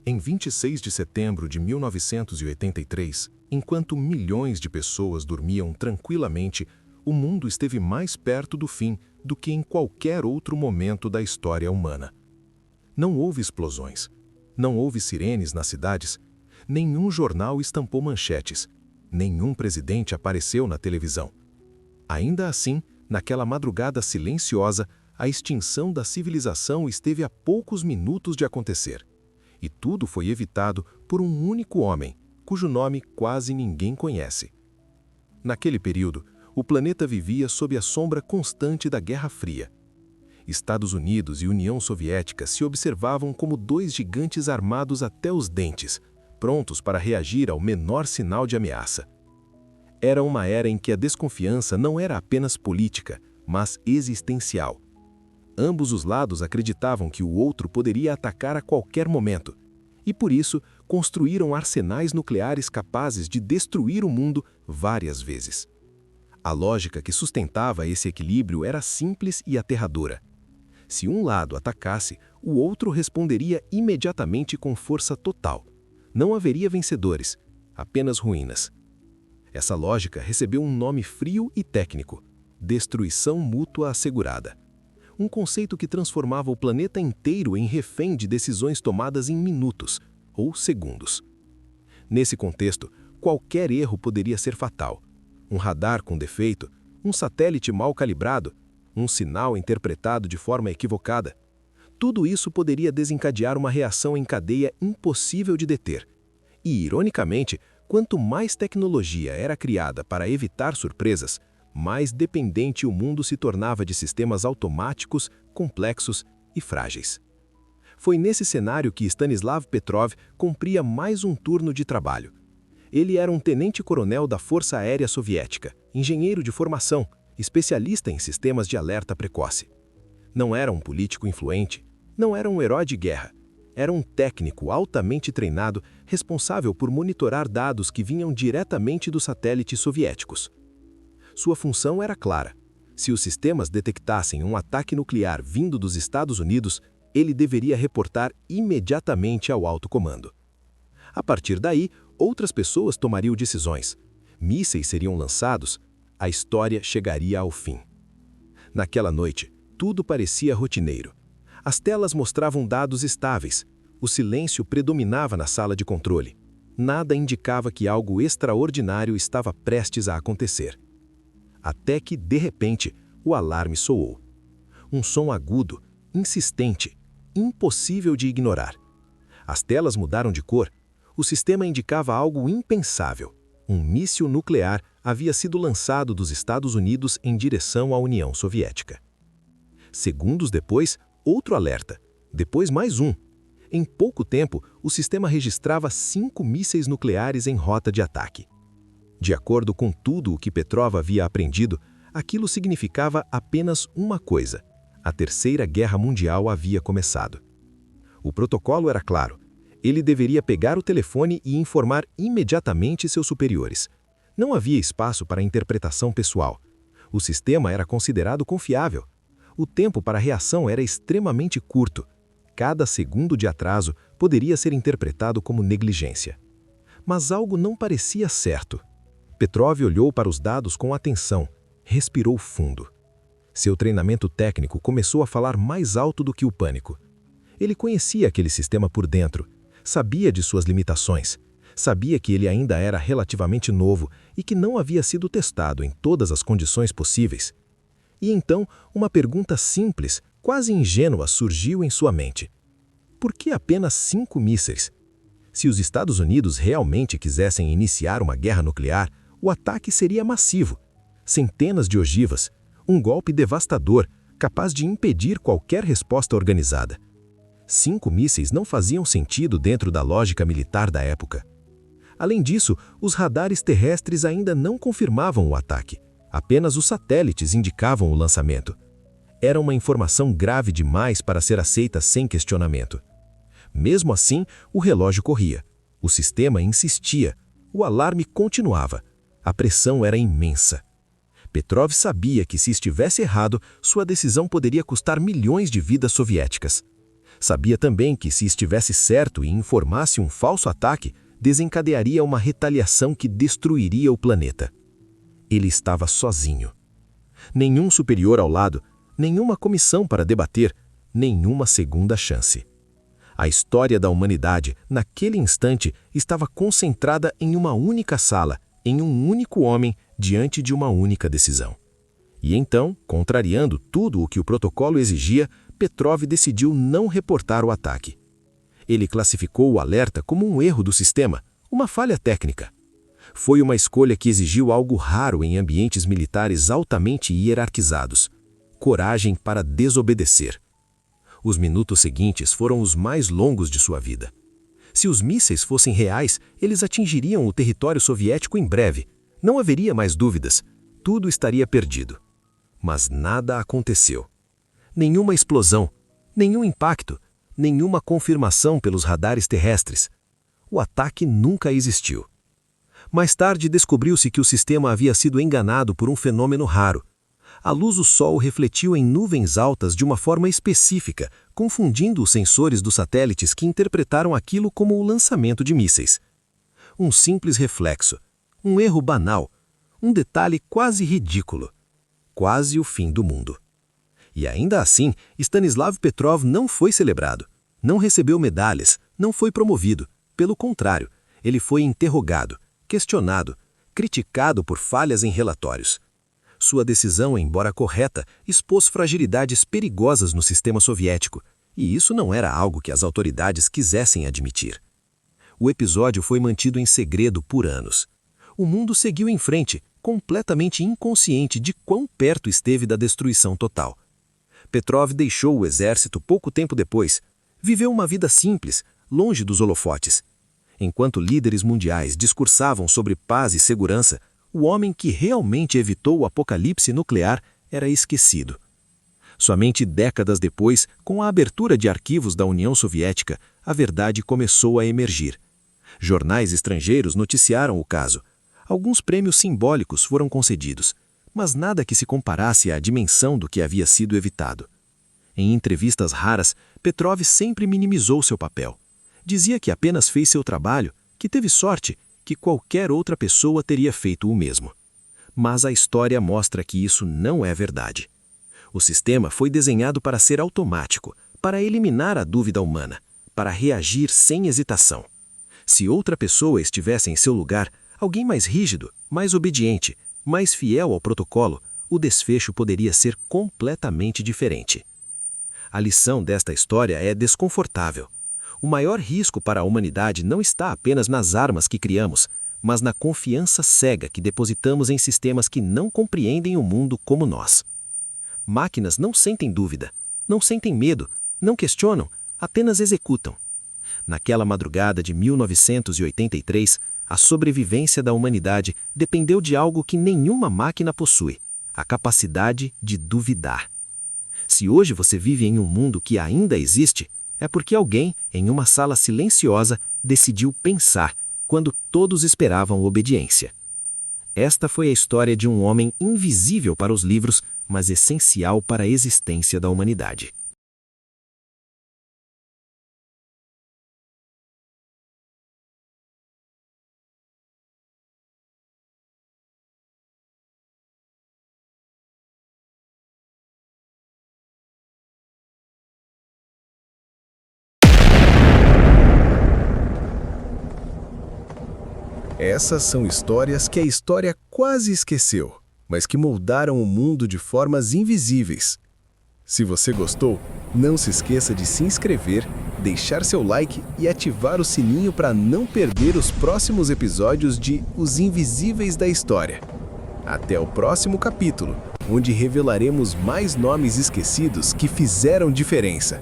Em 26 de setembro de 1983, enquanto milhões de pessoas dormiam tranquilamente, o mundo esteve mais perto do fim do que em qualquer outro momento da história humana. Não houve explosões, não houve sirenes nas cidades, nenhum jornal estampou manchetes, nenhum presidente apareceu na televisão. Ainda assim, naquela madrugada silenciosa, a extinção da civilização esteve a poucos minutos de acontecer. E tudo foi evitado por um único homem, cujo nome quase ninguém conhece. Naquele período, o planeta vivia sob a sombra constante da Guerra Fria. Estados Unidos e União Soviética se observavam como dois gigantes armados até os dentes, prontos para reagir ao menor sinal de ameaça. Era uma era em que a desconfiança não era apenas política, mas existencial. Ambos os lados acreditavam que o outro poderia atacar a qualquer momento, e por isso construíram arsenais nucleares capazes de destruir o mundo várias vezes. A lógica que sustentava esse equilíbrio era simples e aterradora. Se um lado atacasse, o outro responderia imediatamente com força total. Não haveria vencedores, apenas ruínas. Essa lógica recebeu um nome frio e técnico: destruição mútua assegurada. Um conceito que transformava o planeta inteiro em refém de decisões tomadas em minutos ou segundos. Nesse contexto, qualquer erro poderia ser fatal. Um radar com defeito, um satélite mal calibrado, um sinal interpretado de forma equivocada. Tudo isso poderia desencadear uma reação em cadeia impossível de deter. E, ironicamente, quanto mais tecnologia era criada para evitar surpresas, mais dependente o mundo se tornava de sistemas automáticos, complexos e frágeis. Foi nesse cenário que Stanislav Petrov cumpria mais um turno de trabalho. Ele era um tenente-coronel da Força Aérea Soviética, engenheiro de formação, especialista em sistemas de alerta precoce. Não era um político influente, não era um herói de guerra. Era um técnico altamente treinado, responsável por monitorar dados que vinham diretamente dos satélites soviéticos. Sua função era clara. Se os sistemas detectassem um ataque nuclear vindo dos Estados Unidos, ele deveria reportar imediatamente ao alto comando. A partir daí, outras pessoas tomariam decisões. Mísseis seriam lançados, a história chegaria ao fim. Naquela noite, tudo parecia rotineiro. As telas mostravam dados estáveis. O silêncio predominava na sala de controle. Nada indicava que algo extraordinário estava prestes a acontecer. Até que, de repente, o alarme soou. Um som agudo, insistente, impossível de ignorar. As telas mudaram de cor. O sistema indicava algo impensável. Um míssil nuclear havia sido lançado dos Estados Unidos em direção à União Soviética. Segundos depois, outro alerta. Depois mais um. Em pouco tempo, o sistema registrava 5 mísseis nucleares em rota de ataque. De acordo com tudo o que Petrov havia aprendido, aquilo significava apenas uma coisa: a Terceira Guerra Mundial havia começado. O protocolo era claro. Ele deveria pegar o telefone e informar imediatamente seus superiores. Não havia espaço para interpretação pessoal. O sistema era considerado confiável. O tempo para reação era extremamente curto. Cada segundo de atraso poderia ser interpretado como negligência. Mas algo não parecia certo. Petrov olhou para os dados com atenção, respirou fundo. Seu treinamento técnico começou a falar mais alto do que o pânico. Ele conhecia aquele sistema por dentro, sabia de suas limitações, sabia que ele ainda era relativamente novo e que não havia sido testado em todas as condições possíveis. E então, uma pergunta simples, quase ingênua, surgiu em sua mente. Por que apenas 5 mísseis? Se os Estados Unidos realmente quisessem iniciar uma guerra nuclear, o ataque seria massivo. Centenas de ogivas, um golpe devastador, capaz de impedir qualquer resposta organizada. 5 mísseis não faziam sentido dentro da lógica militar da época. Além disso, os radares terrestres ainda não confirmavam o ataque. Apenas os satélites indicavam o lançamento. Era uma informação grave demais para ser aceita sem questionamento. Mesmo assim, o relógio corria. O sistema insistia. O alarme continuava. A pressão era imensa. Petrov sabia que, se estivesse errado, sua decisão poderia custar milhões de vidas soviéticas. Sabia também que, se estivesse certo e informasse um falso ataque, desencadearia uma retaliação que destruiria o planeta. Ele estava sozinho. Nenhum superior ao lado, nenhuma comissão para debater, nenhuma segunda chance. A história da humanidade, naquele instante, estava concentrada em uma única sala, em um único homem, diante de uma única decisão. E então, contrariando tudo o que o protocolo exigia, Petrov decidiu não reportar o ataque. Ele classificou o alerta como um erro do sistema, uma falha técnica. Foi uma escolha que exigiu algo raro em ambientes militares altamente hierarquizados: coragem para desobedecer. Os minutos seguintes foram os mais longos de sua vida. Se os mísseis fossem reais, eles atingiriam o território soviético em breve. Não haveria mais dúvidas. Tudo estaria perdido. Mas nada aconteceu. Nenhuma explosão, nenhum impacto, nenhuma confirmação pelos radares terrestres. O ataque nunca existiu. Mais tarde descobriu-se que o sistema havia sido enganado por um fenômeno raro. A luz do Sol refletiu em nuvens altas de uma forma específica, confundindo os sensores dos satélites que interpretaram aquilo como o lançamento de mísseis. Um simples reflexo, um erro banal, um detalhe quase ridículo. Quase o fim do mundo. E ainda assim, Stanislav Petrov não foi celebrado, não recebeu medalhas, não foi promovido. Pelo contrário, ele foi interrogado, questionado, criticado por falhas em relatórios. Sua decisão, embora correta, expôs fragilidades perigosas no sistema soviético, e isso não era algo que as autoridades quisessem admitir. O episódio foi mantido em segredo por anos. O mundo seguiu em frente, completamente inconsciente de quão perto esteve da destruição total. Petrov deixou o exército pouco tempo depois. Viveu uma vida simples, longe dos holofotes. Enquanto líderes mundiais discursavam sobre paz e segurança, o homem que realmente evitou o apocalipse nuclear era esquecido. Somente décadas depois, com a abertura de arquivos da União Soviética, a verdade começou a emergir. Jornais estrangeiros noticiaram o caso. Alguns prêmios simbólicos foram concedidos, mas nada que se comparasse à dimensão do que havia sido evitado. Em entrevistas raras, Petrov sempre minimizou seu papel. Dizia que apenas fez seu trabalho, que teve sorte, que qualquer outra pessoa teria feito o mesmo. Mas a história mostra que isso não é verdade. O sistema foi desenhado para ser automático, para eliminar a dúvida humana, para reagir sem hesitação. Se outra pessoa estivesse em seu lugar, alguém mais rígido, mais obediente, mais fiel ao protocolo, o desfecho poderia ser completamente diferente. A lição desta história é desconfortável. O maior risco para a humanidade não está apenas nas armas que criamos, mas na confiança cega que depositamos em sistemas que não compreendem o mundo como nós. Máquinas não sentem dúvida, não sentem medo, não questionam, apenas executam. Naquela madrugada de 1983, a sobrevivência da humanidade dependeu de algo que nenhuma máquina possui: a capacidade de duvidar. Se hoje você vive em um mundo que ainda existe, é porque alguém, em uma sala silenciosa, decidiu pensar, quando todos esperavam obediência. Esta foi a história de um homem invisível para os livros, mas essencial para a existência da humanidade. Essas são histórias que a história quase esqueceu, mas que moldaram o mundo de formas invisíveis. Se você gostou, não se esqueça de se inscrever, deixar seu like e ativar o sininho para não perder os próximos episódios de Os Invisíveis da História. Até o próximo capítulo, onde revelaremos mais nomes esquecidos que fizeram diferença.